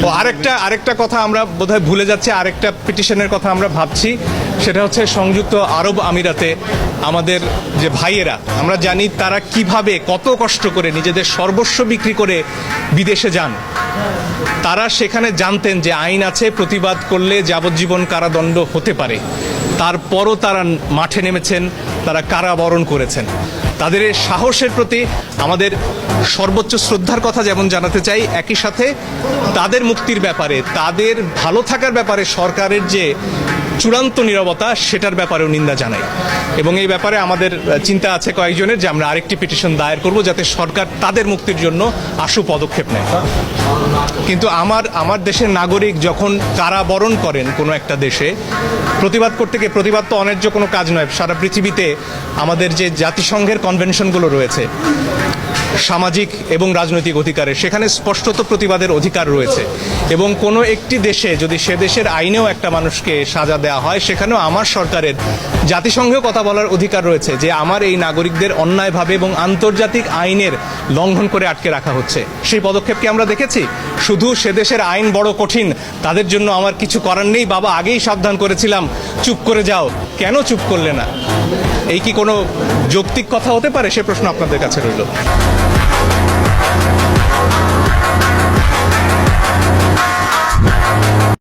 ও আরেকটা কথা আমরা বোধহয় ভুলে যাচ্ছি, আরেকটা পিটিশনের কথা আমরা ভাবছি, সেটা হচ্ছে সংযুক্ত আরব আমিরাতে আমাদের যে ভাইয়েরা, আমরা জানি তারা কিভাবে কত কষ্ট করে নিজেদের সর্বস্ব বিক্রি করে বিদেশে যান। তারা সেখানে জানতেন যে আইন আছে, প্রতিবাদ করলে যাবজ্জীবন কারাদণ্ড হতে পারে, তারপরও তারা মাঠে নেমেছেন, তারা কারাবরণ করেছেন। তাদের এই সাহসের প্রতি আমাদের সর্বোচ্চ শ্রদ্ধার কথা যেমন জানাতে চাই, একই সাথে তাদের মুক্তির ব্যাপারে, তাদের ভালো থাকার ব্যাপারে সরকারের যে চূড়ান্ত নীরবতা, সেটার ব্যাপারেও নিন্দা জানাই। এবং এই ব্যাপারে আমাদের চিন্তা আছে কয়েকজনের যে আমরা আরেকটি পিটিশন দায়ের করব যাতে সরকার তাদের মুক্তির জন্য আশু পদক্ষেপ নেয়। কিন্তু আমার দেশের নাগরিক যখন কারাবরণ করেন কোনো একটা দেশে, প্রতিবাদ করতে গিয়ে, প্রতিবাদ তো অন্যায্য কোনো কাজ নয়, সারা পৃথিবীতে আমাদের যে জাতিসংঘের কনভেনশনগুলো রয়েছে সামাজিক এবং রাজনৈতিক অধিকারের, সেখানে স্পষ্টত প্রতিবাদের অধিকার রয়েছে। এবং কোনো একটি দেশে যদি সে দেশের আইনেও একটা মানুষকে সাজা দেওয়া হয়, সেখানেও আমার সরকারের জাতিসংঘেও কথা বলার অধিকার রয়েছে যে আমার এই নাগরিকদের অন্যায়ভাবে এবং আন্তর্জাতিক আইনের লঙ্ঘন করে আটকে রাখা হচ্ছে। সেই পদক্ষেপকে আমরা দেখেছি। শুধু সে দেশের আইন বড় কঠিন, তাদের জন্য আমার কিছু করার নেই, বাবা আগেই সাবধান করেছিলাম, চুপ করে যাও, কেন চুপ করলে না? এই কি কোনো যৌক্তিক কথা হতে পারে? সে প্রশ্ন আপনাদের কাছে রইল।